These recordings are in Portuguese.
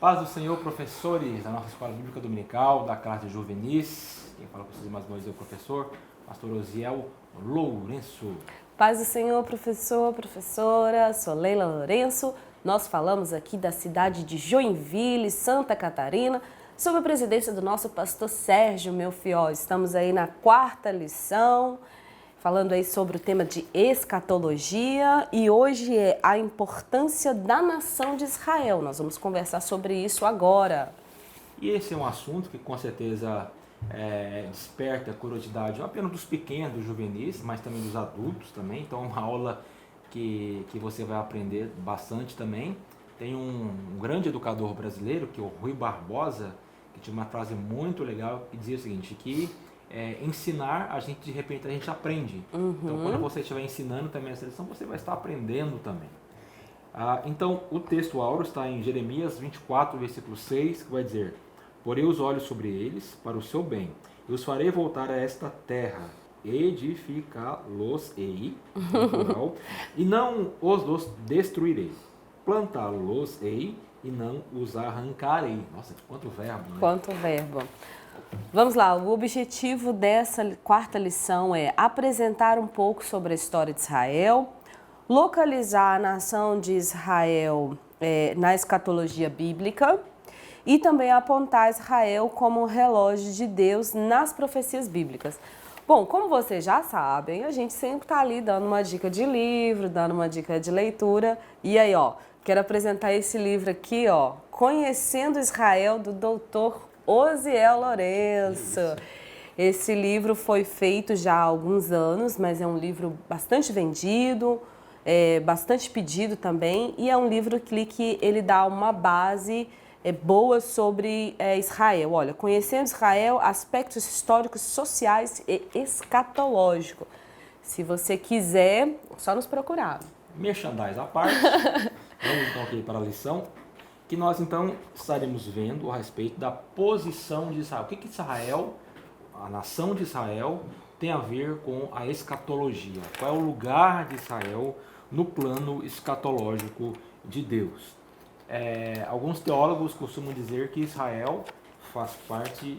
Paz do Senhor, professores da nossa Escola Bíblica Dominical, da classe de juvenis. Quem fala com vocês mais uma vez é o professor, pastor Osiel Lourenço. Paz do Senhor, professor, professora, sou Leila Lourenço. Nós falamos aqui da cidade de Joinville, Santa Catarina, sob a presidência do nosso pastor Sérgio Melfiol. Estamos aí na 4ª lição, falando aí sobre o tema de escatologia, e hoje é a importância da nação de Israel. Nós vamos conversar sobre isso agora. E esse é um assunto que com certeza desperta a curiosidade não apenas dos pequenos, dos juvenis, mas também dos adultos também. Então é uma aula que você vai aprender bastante também. Tem um grande educador brasileiro, que é o Rui Barbosa, que tinha uma frase muito legal que dizia o seguinte, que ensinar, de repente a gente aprende. Então quando você estiver ensinando também essa lição, você vai estar aprendendo também. Então o texto áureo está em Jeremias 24, versículo 6, que vai dizer: porei os olhos sobre eles para o seu bem, e os farei voltar a esta terra, edificá-los-ei, e não os destruirei, plantá-los-ei, e não os arrancarei. Nossa, quanto verbo, né? Quanto verbo. Vamos lá, o objetivo dessa 4ª lição é apresentar um pouco sobre a história de Israel, localizar a nação de Israel na escatologia bíblica e também apontar Israel como um relógio de Deus nas profecias bíblicas. Bom, como vocês já sabem, a gente sempre está ali dando uma dica de livro, dando uma dica de leitura. E aí, quero apresentar esse livro aqui, Conhecendo Israel, do Dr. Osiel Lourenço. Esse livro foi feito já há alguns anos, mas é um livro bastante vendido, bastante pedido também, e é um livro que ele dá uma base boa sobre Israel. Olha, Conhecendo Israel, aspectos históricos, sociais e escatológicos. Se você quiser, só nos procurar. Merchandise à parte, vamos então aqui para a lição, que nós então estaremos vendo a respeito da posição de Israel. O que Israel, a nação de Israel, tem a ver com a escatologia? Qual é o lugar de Israel no plano escatológico de Deus? Alguns teólogos costumam dizer que Israel faz parte,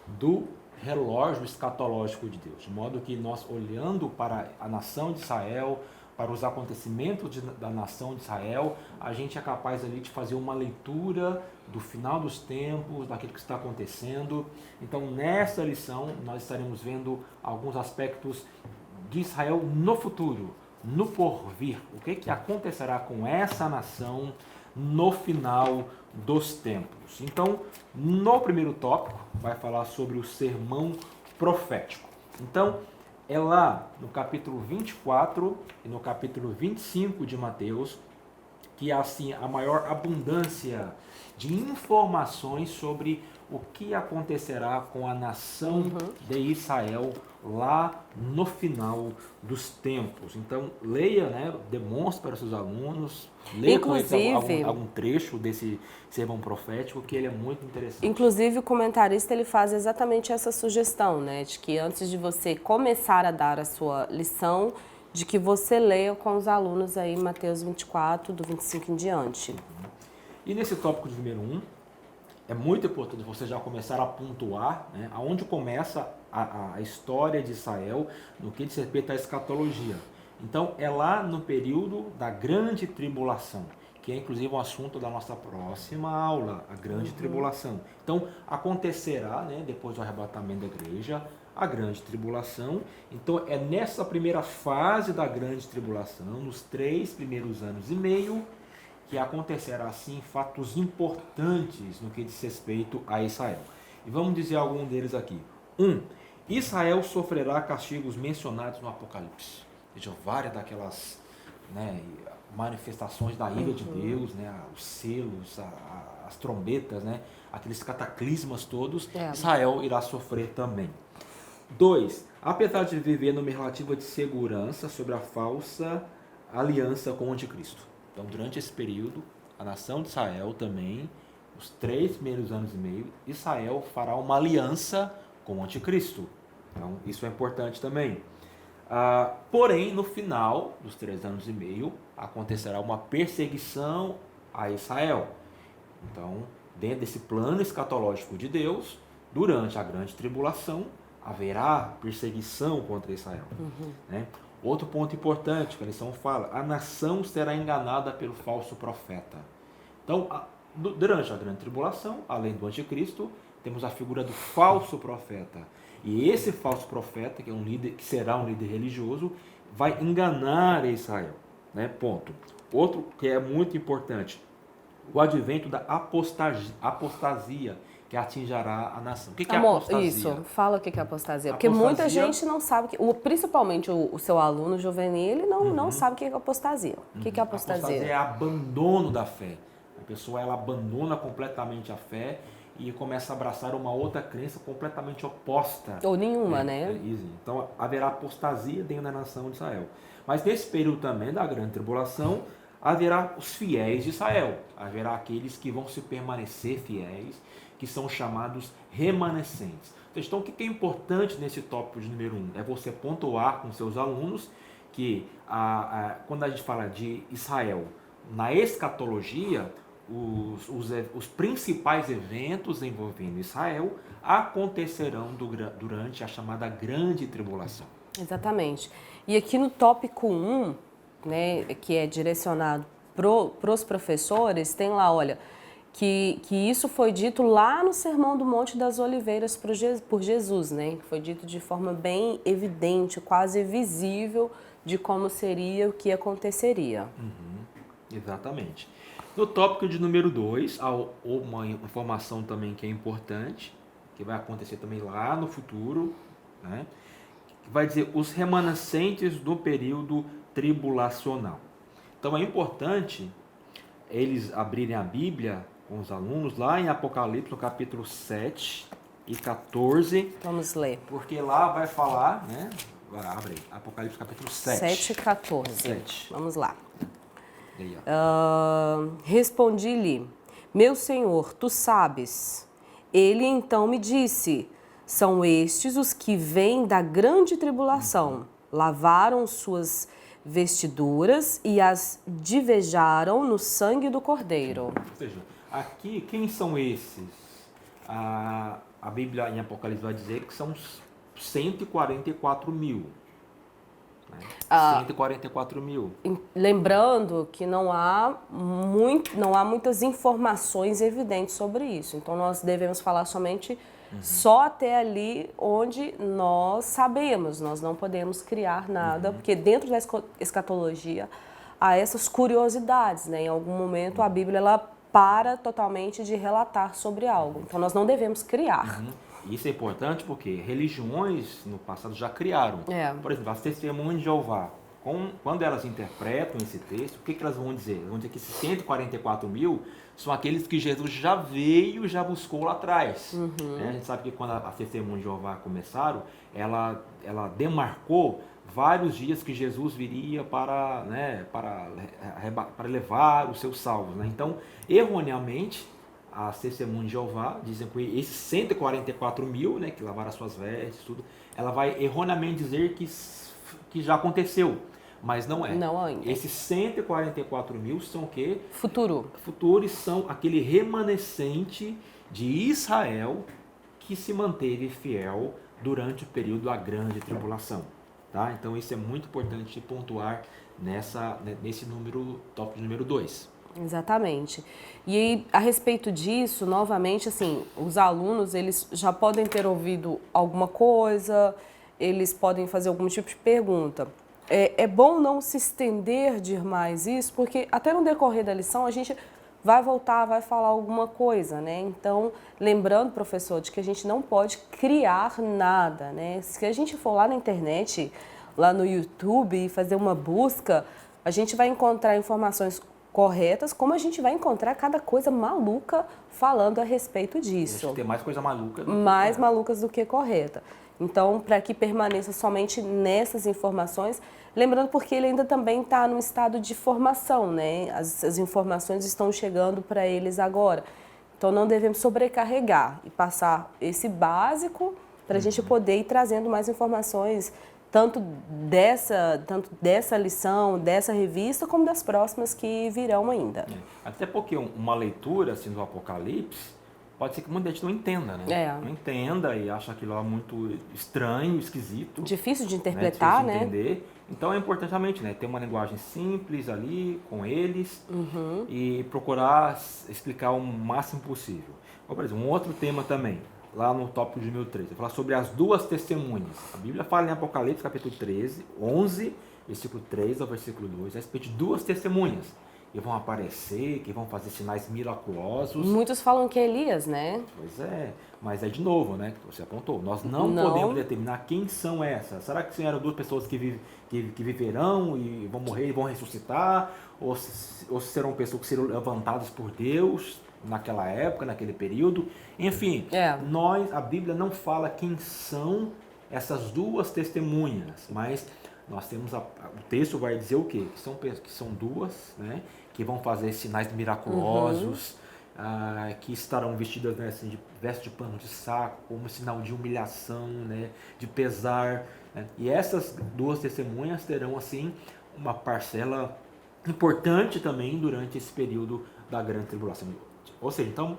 do relógio escatológico de Deus, de modo que nós, olhando para a nação de Israel, para os acontecimentos da nação de Israel, a gente é capaz ali de fazer uma leitura do final dos tempos, daquilo que está acontecendo. Então, nessa lição, nós estaremos vendo alguns aspectos de Israel no futuro, no porvir. O que acontecerá com essa nação no final dos tempos. Então, no primeiro tópico, vai falar sobre o sermão profético. Então, é lá no capítulo 24 e no capítulo 25 de Mateus que há assim a maior abundância de informações sobre o que acontecerá com a nação de Israel lá no final dos tempos. Então, leia, demonstre para os seus alunos, leia com eles algum trecho desse sermão profético, que ele é muito interessante. Inclusive, o comentarista ele faz exatamente essa sugestão, de que antes de você começar a dar a sua lição, de que você leia com os alunos aí Mateus 24, do 25 em diante. E nesse tópico de número 1, é muito importante você já começar a pontuar aonde começa a história de Israel no que diz respeito à escatologia. Então, é lá no período da grande tribulação, que é inclusive um assunto da nossa próxima aula, a grande tribulação. Então, acontecerá, depois do arrebatamento da igreja, a grande tribulação. Então, é nessa primeira fase da grande tribulação, nos 3 primeiros anos e meio, que acontecerá assim fatos importantes no que diz respeito a Israel. E vamos dizer algum deles aqui. 1. Israel sofrerá castigos mencionados no Apocalipse. Vejam, várias daquelas manifestações da ira de Deus, os selos, as trombetas, aqueles cataclismas todos, Israel irá sofrer também. 2. Apesar de viver numa relativa de segurança sobre a falsa aliança com o anticristo. Então, durante esse período, a nação de Israel também, os 3 primeiros anos e meio, Israel fará uma aliança com o anticristo. Então, isso é importante também. Porém, no final dos 3 anos e meio, acontecerá uma perseguição a Israel. Então, dentro desse plano escatológico de Deus, durante a grande tribulação, haverá perseguição contra Israel. Né? Outro ponto importante que a lição fala, a nação será enganada pelo falso profeta. Então, durante a grande tribulação, além do anticristo, temos a figura do falso profeta. E esse falso profeta, que é um líder, que será um líder religioso, vai enganar Israel. Né? Ponto. Outro que é muito importante, o advento da apostasia que atingirá a nação. O que é apostasia? Isso, fala o que é apostasia. Porque muita gente não sabe, principalmente o seu aluno juvenil, ele não sabe o que é apostasia. O que é apostasia? Apostasia é abandono da fé. A pessoa ela abandona completamente a fé e começa a abraçar uma outra crença completamente oposta. Ou nenhuma, né? Então haverá apostasia dentro da nação de Israel. Mas nesse período também da grande tribulação, haverá os fiéis de Israel. Haverá aqueles que vão se permanecer fiéis, que são chamados remanescentes. Então, o que é importante nesse tópico de número 1? É você pontuar com seus alunos que quando a gente fala de Israel, na escatologia, os principais eventos envolvendo Israel acontecerão durante a chamada Grande Tribulação. Exatamente. E aqui no tópico 1, né, que é direcionado para os professores, tem lá, olha, que isso foi dito lá no Sermão do Monte das Oliveiras por Jesus, né? Foi dito de forma bem evidente, quase visível, de como seria, o que aconteceria. Exatamente. No tópico de número 2, há uma informação também que é importante, que vai acontecer também lá no futuro, né? Que vai dizer os remanescentes do período tribulacional. Então é importante eles abrirem a Bíblia com os alunos lá em Apocalipse, no capítulo 7 e 14. Vamos ler. Porque lá vai falar, né? Abre aí, Apocalipse capítulo 7. 7 e 14. 7. Vamos lá. Aí, ó. Respondi-lhe, meu senhor, tu sabes. Ele então me disse, são estes os que vêm da grande tribulação, lavaram suas vestiduras e as divejaram no sangue do Cordeiro. Ou seja, aqui, quem são esses? A Bíblia em Apocalipse vai dizer que são 144 mil. Né? 144 mil. Lembrando que não há muitas informações evidentes sobre isso. Então, nós devemos falar somente só até ali onde nós sabemos. Nós não podemos criar nada, porque dentro da escatologia há essas curiosidades. Né? Em algum momento, a Bíblia ela para totalmente de relatar sobre algo. Então, nós não devemos criar. Isso é importante porque religiões no passado já criaram. Por exemplo, as Testemunhas de Jeová. Quando elas interpretam esse texto, o que elas vão dizer? Elas vão dizer que esses 144 mil são aqueles que Jesus já veio, já buscou lá atrás. A gente sabe que quando as Testemunhas de Jeová começaram, ela demarcou vários dias que Jesus viria para levar os seus salvos. Né? Então, erroneamente, as Testemunhas de Jeová dizem que esses 144 mil, né, que lavaram as suas vestes, tudo, ela vai erroneamente dizer que já aconteceu, mas não é. Não ainda. Esses 144 mil são o quê? Futuro. Futuros são aquele remanescente de Israel que se manteve fiel durante o período da grande tribulação. Tá? Então isso é muito importante pontuar nesse tópico número 2. Exatamente. E a respeito disso, novamente, assim, os alunos, eles já podem ter ouvido alguma coisa, eles podem fazer algum tipo de pergunta. É bom não se estender demais isso, porque até no decorrer da lição a gente vai voltar, vai falar alguma coisa, né? Então, lembrando, professor, de que a gente não pode criar nada, né? Se a gente for lá na internet, lá no YouTube e fazer uma busca, a gente vai encontrar informações corretas, como a gente vai encontrar cada coisa maluca falando a respeito disso. Tem mais coisa maluca. Mais malucas do que correta. Então, para que permaneça somente nessas informações, lembrando porque ele ainda também está num estado de formação, né? As informações estão chegando para eles agora. Então, não devemos sobrecarregar e passar esse básico para a gente poder ir trazendo mais informações tanto dessa lição, dessa revista, como das próximas que virão ainda. Até porque uma leitura assim, do Apocalipse, pode ser que muita gente não entenda, né? Não entenda e acha aquilo lá muito estranho, esquisito. Difícil de interpretar, né? Difícil de entender. Então é importante realmente, né, ter uma linguagem simples ali com eles e procurar explicar o máximo possível. Por exemplo, um outro tema também, lá no tópico de 2013, vai falar sobre as duas testemunhas. A Bíblia fala em Apocalipse, capítulo 13, 11, versículo 3 ao versículo 2, a respeito de duas testemunhas que vão aparecer, que vão fazer sinais miraculosos. Muitos falam que é Elias, né? Pois é, mas é de novo, né, que você apontou. Nós não podemos determinar quem são essas. Será que eram duas pessoas que viverão e vão morrer e vão ressuscitar? Ou serão pessoas que serão levantadas por Deus naquela época, naquele período? Enfim, a Bíblia não fala quem são essas duas testemunhas, mas nós temos o texto vai dizer o quê? Que são duas, né, que vão fazer sinais miraculosos, que estarão vestidas, né, assim, de veste de pano de saco, como sinal de humilhação, né, de pesar, né? E essas duas testemunhas terão assim uma parcela importante também durante esse período da grande tribulação. Ou seja, então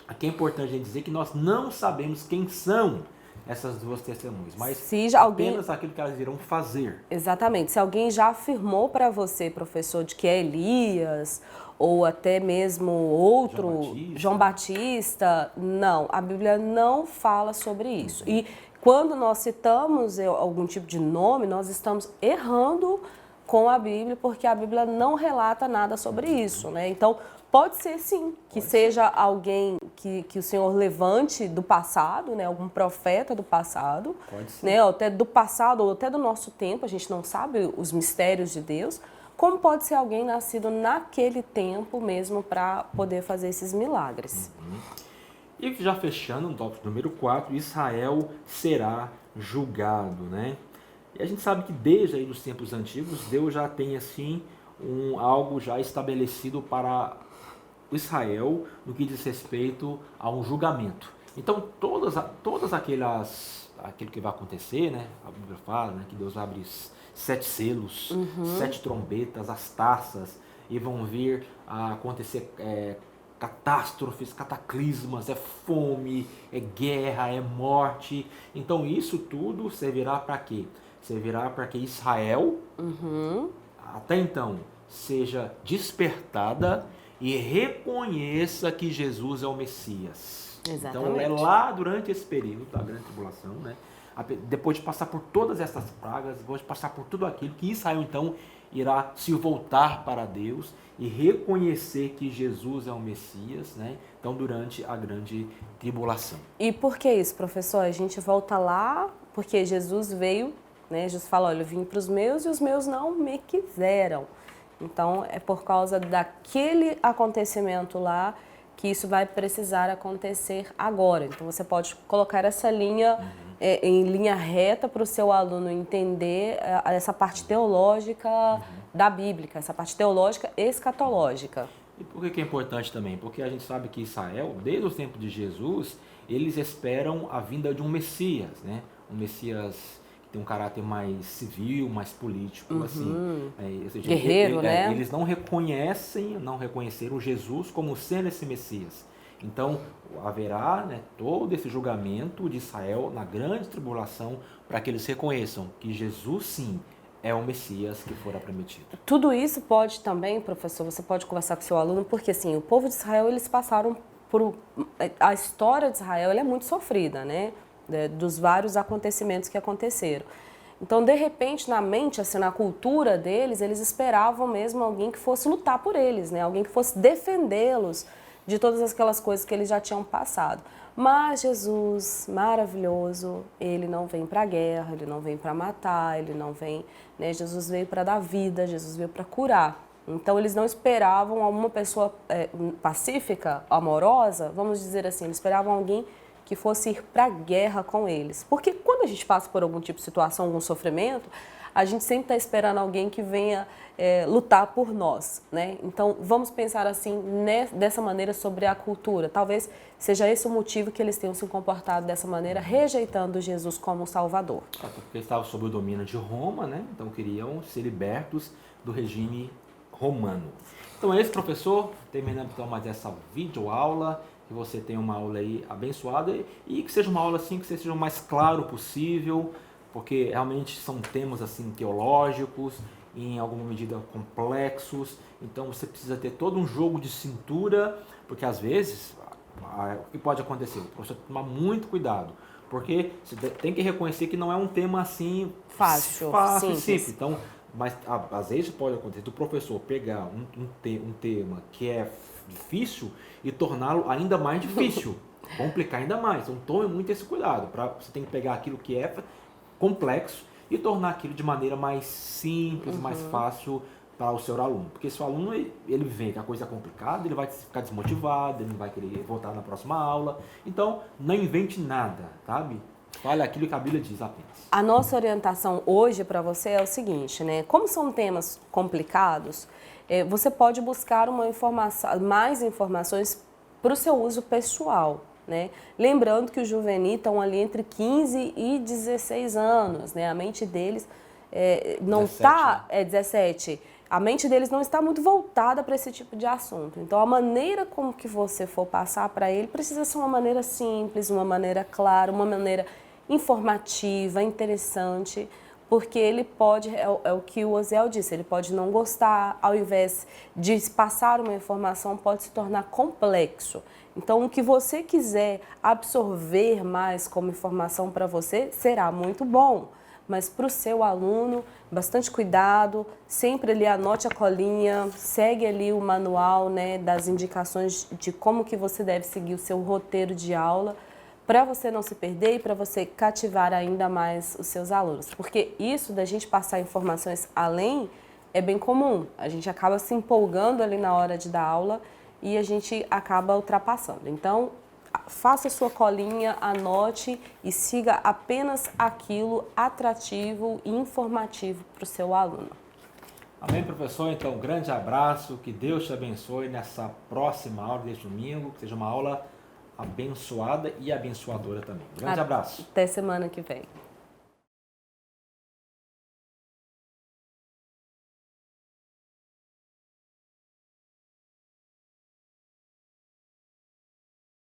aqui é importante a gente dizer que nós não sabemos quem são essas duas testemunhas, mas apenas aquilo que elas irão fazer. Exatamente. Se alguém já afirmou para você, professor, de que é Elias ou até mesmo outro, João Batista, não, a Bíblia não fala sobre isso. E quando nós citamos algum tipo de nome, nós estamos errando com a Bíblia, porque a Bíblia não relata nada sobre isso, né? Então, pode ser sim, que seja alguém que o Senhor levante do passado, né? Algum profeta do passado, né? Até do passado ou até do nosso tempo, a gente não sabe os mistérios de Deus, como pode ser alguém nascido naquele tempo mesmo para poder fazer esses milagres. E já fechando, no tópico número 4, Israel será julgado, né? E a gente sabe que desde aí dos tempos antigos, Deus já tem assim algo já estabelecido para Israel no que diz respeito a um julgamento. Então todas aquilo que vai acontecer, né? A Bíblia fala, né, que Deus abre 7 selos, 7 trombetas, as taças, e vão vir a acontecer catástrofes, cataclismas, é fome, é guerra, é morte. Então isso tudo servirá para quê? Servirá para que Israel, até então, seja despertada e reconheça que Jesus é o Messias. Exatamente. Então é lá durante esse período da grande tribulação, né, depois de passar por todas essas pragas, depois de passar por tudo aquilo, que Israel então irá se voltar para Deus e reconhecer que Jesus é o Messias, né? Então durante a grande tribulação. E por que isso, professor? A gente volta lá porque Jesus veio, né? Jesus fala, olha, eu vim para os meus e os meus não me quiseram. Então é por causa daquele acontecimento lá que isso vai precisar acontecer agora. Então você pode colocar essa linha em linha reta para o seu aluno entender essa parte teológica da Bíblia, essa parte teológica escatológica. E por que é importante também? Porque a gente sabe que Israel, desde os tempos de Jesus, eles esperam a vinda de um Messias, né? Um Messias que tem um caráter mais civil, mais político, assim. Ou seja, guerreiro, né? Eles não reconheceram Jesus como sendo esse Messias. Então, haverá, né, todo esse julgamento de Israel na grande tribulação para que eles reconheçam que Jesus, sim, é o Messias que fora prometido. Tudo isso pode também, professor, você pode conversar com seu aluno, porque assim, o povo de Israel, eles passaram por... A história de Israel, ela é muito sofrida, né? Dos vários acontecimentos que aconteceram. Então, de repente, na mente, assim, na cultura deles, eles esperavam mesmo alguém que fosse lutar por eles, né? Alguém que fosse defendê-los de todas aquelas coisas que eles já tinham passado. Mas Jesus, maravilhoso, ele não vem para a guerra, ele não vem para matar, ele não vem, né? Jesus veio para dar vida, Jesus veio para curar. Então eles não esperavam uma pessoa pacífica, amorosa, vamos dizer assim, eles esperavam alguém que fosse ir para a guerra com eles. Porque quando a gente passa por algum tipo de situação, algum sofrimento, a gente sempre está esperando alguém que venha lutar por nós, né? Então, vamos pensar assim, dessa maneira sobre a cultura. Talvez seja esse o motivo que eles tenham se comportado dessa maneira, rejeitando Jesus como Salvador. Porque eles estavam sob o domínio de Roma, né? Então queriam ser libertos do regime romano. Então é isso, professor. Terminando então mais essa videoaula. Que você tenha uma aula aí abençoada e que seja uma aula assim que seja o mais claro possível, porque realmente são temas assim teológicos, em alguma medida complexos, então você precisa ter todo um jogo de cintura, porque às vezes o que pode acontecer? O professor tem que tomar muito cuidado, porque você tem que reconhecer que não é um tema assim fácil e simples. Então, mas às vezes pode acontecer do professor pegar um tema que é difícil e torná-lo ainda mais difícil, complicar ainda mais. Então tome muito esse cuidado, você tem que pegar aquilo que é complexo e tornar aquilo de maneira mais simples, mais fácil para o seu aluno. Porque se o aluno ele vê que a coisa é complicada, ele vai ficar desmotivado, ele não vai querer voltar na próxima aula. Então, não invente nada, sabe? Fale aquilo que a Bíblia diz apenas. A nossa orientação hoje para você é o seguinte, né? Como são temas complicados, você pode buscar mais informações para o seu uso pessoal. Né? Lembrando que os juvenis estão ali entre 15 e 16 anos, né? A mente deles não está... 17. A mente deles não está muito voltada para esse tipo de assunto. Então, a maneira como que você for passar para ele precisa ser uma maneira simples, uma maneira clara, uma maneira informativa, interessante, porque ele pode, é o que o Osiel disse, ele pode não gostar, ao invés de passar uma informação, pode se tornar complexo. Então, o que você quiser absorver mais como informação para você será muito bom, mas para o seu aluno, bastante cuidado, sempre ali anote a colinha, segue ali o manual, né, das indicações de como que você deve seguir o seu roteiro de aula, para você não se perder e para você cativar ainda mais os seus alunos. Porque isso da gente passar informações além é bem comum, a gente acaba se empolgando ali na hora de dar aula, e a gente acaba ultrapassando. Então, faça sua colinha, anote e siga apenas aquilo atrativo e informativo para o seu aluno. Amém, professor? Então, um grande abraço, que Deus te abençoe nessa próxima aula deste domingo, que seja uma aula abençoada e abençoadora também. Grande abraço. Até semana que vem.